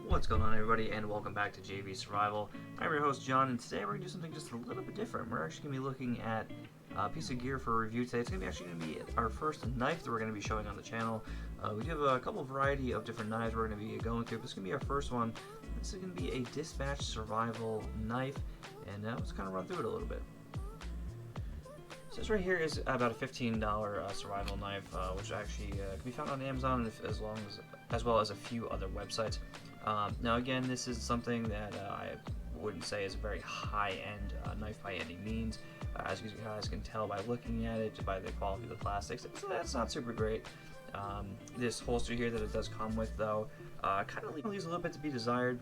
What's going on, everybody, and welcome back to JV Survival. I'm your host, John, and today we're going to do something just a little bit different. We're actually going to be looking at a piece of gear for review today. It's going to be our first knife that we're going to be showing on the channel. We do have a couple variety of different knives we're going to be going through, but this is going to be our first one. This is going to be a dispatch survival knife, and let's kind of run through it a little bit. So this right here is about a $15 survival knife, which actually can be found on Amazon as well as a few other websites. Now again, this is something that I wouldn't say is a very high-end knife by any means. As you guys can tell by looking at it, by the quality of the plastics, that's not super great. This holster here that it does come with, though, kind of leaves a little bit to be desired.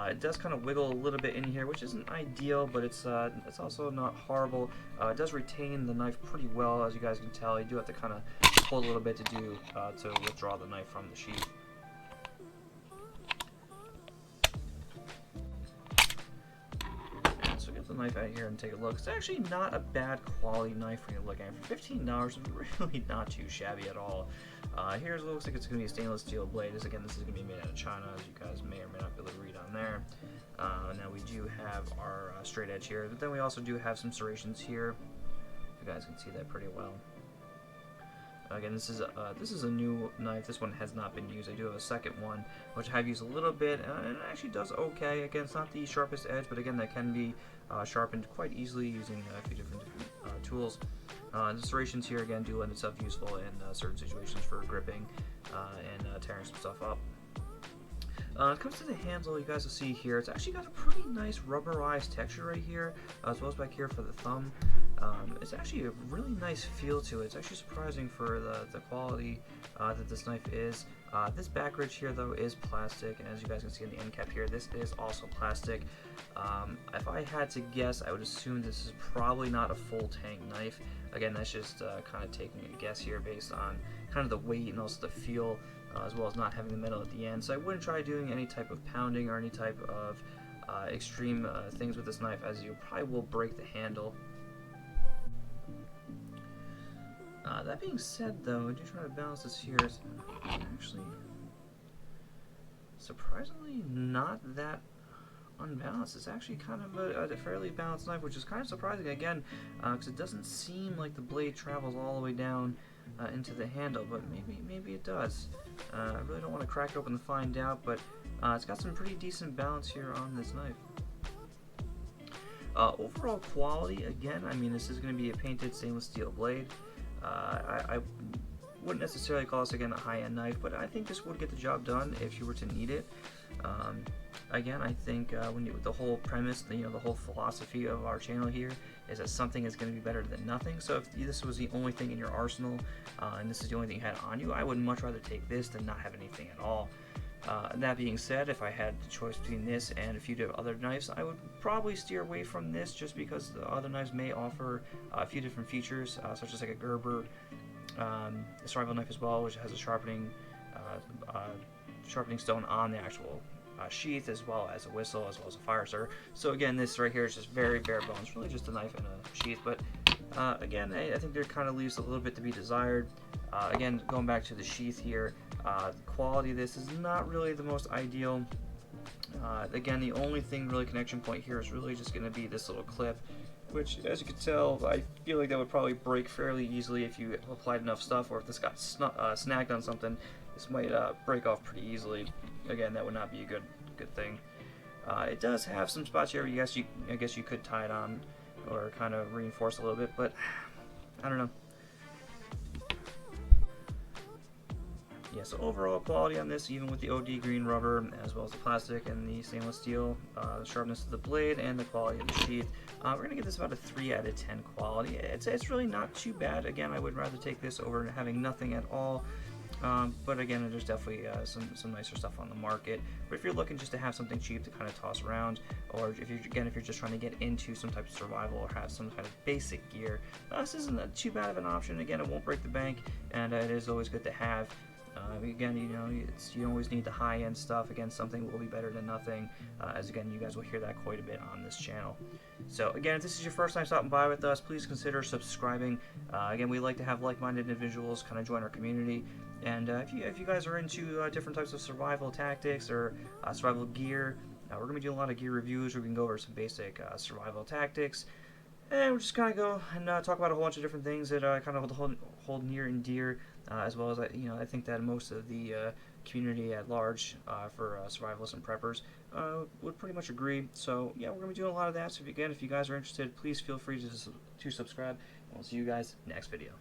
It does kind of wiggle a little bit in here, which isn't ideal, but it's also not horrible. It does retain the knife pretty well, as you guys can tell. You do have to kind of pull a little bit to withdraw the knife from the sheath. So get the knife out here and take a look. It's actually not a bad quality knife when you look at it. For $15, it's really not too shabby at all. Here's what it looks like. It's going to be a stainless steel blade. This is going to be made out of China, as you guys may or may not be able to read on there. Now we do have our straight edge here, but then we also do have some serrations here. You guys can see that pretty well. Again, this is a new knife. This one has not been used. I do have a second one, which I have used a little bit, and it actually does okay. Again, it's not the sharpest edge, but again, that can be sharpened quite easily using a few different tools. The serrations here, again, do lend itself useful in certain situations for gripping and tearing some stuff up. It comes to the handle, you guys will see here, it's actually got a pretty nice rubberized texture right here, as well as back here for the thumb. It's actually a really nice feel to it. It's actually surprising for the quality that this knife is. This back ridge here, though, is plastic, and as you guys can see in the end cap here, this is also plastic. If I had to guess, I would assume this is probably not a full tang knife. Again, that's just kind of taking a guess here based on kind of the weight and also the feel, as well as not having the metal at the end. So I wouldn't try doing any type of pounding or any type of extreme things with this knife, as you probably will break the handle. That being said, though, I do try to balance this here. It's actually surprisingly not that unbalanced. It's actually kind of a fairly balanced knife, which is kind of surprising, again, because it doesn't seem like the blade travels all the way down into the handle, but maybe it does. I really don't want to crack it open to find out, but it's got some pretty decent balance here on this knife. Overall quality, again, I mean, this is going to be a painted stainless steel blade. I wouldn't necessarily call this, again, a high-end knife, but I think this would get the job done if you were to need it. Again, I think the whole premise, the whole philosophy of our channel here is that something is going to be better than nothing. So if this was the only thing in your arsenal, and this is the only thing you had on you, I would much rather take this than not have anything at all. That being said, if I had the choice between this and a few other knives, I would probably steer away from this, just because the other knives may offer a few different features, such as like a Gerber, a survival knife as well, which has a sharpening stone on the actual sheath, as well as a whistle, as well as a fire starter. So again, this right here is just very bare bones, really just a knife and a sheath, but again, I think there kind of leaves a little bit to be desired. Again, going back to the sheath here, the quality of this is not really the most ideal. Again, the only thing really connection point here is really just going to be this little clip, which, as you can tell, I feel like that would probably break fairly easily if you applied enough stuff, or if this got snagged on something, this might break off pretty easily. Again, that would not be a good thing. It does have some spots here. I guess you could tie it on or kind of reinforce a little bit, but I don't know. Yeah, so overall quality on this, even with the OD green rubber, as well as the plastic and the stainless steel, the sharpness of the blade, and the quality of the sheath, we're going to give this about a 3 out of 10 quality. It's really not too bad. Again, I would rather take this over having nothing at all. But again, there's definitely some nicer stuff on the market. But if you're looking just to have something cheap to kind of toss around, or if you're just trying to get into some type of survival or have some kind of basic gear, this isn't too bad of an option. Again, it won't break the bank, and it is always good to have. Again, you don't always need the high-end stuff. Again, something will be better than nothing, as again, you guys will hear that quite a bit on this channel. So again, if this is your first time stopping by with us, please consider subscribing. Again, we like to have like-minded individuals kind of join our community. And if you guys are into different types of survival tactics or survival gear, we're going to be doing a lot of gear reviews where we can go over some basic survival tactics. And we'll just kind of go and talk about a whole bunch of different things that kind of hold near and dear, as well as I think that most of the community at large for survivalists and preppers would pretty much agree. So yeah, we're gonna be doing a lot of that. So if you guys are interested, please feel free to subscribe, and we'll see you guys next video.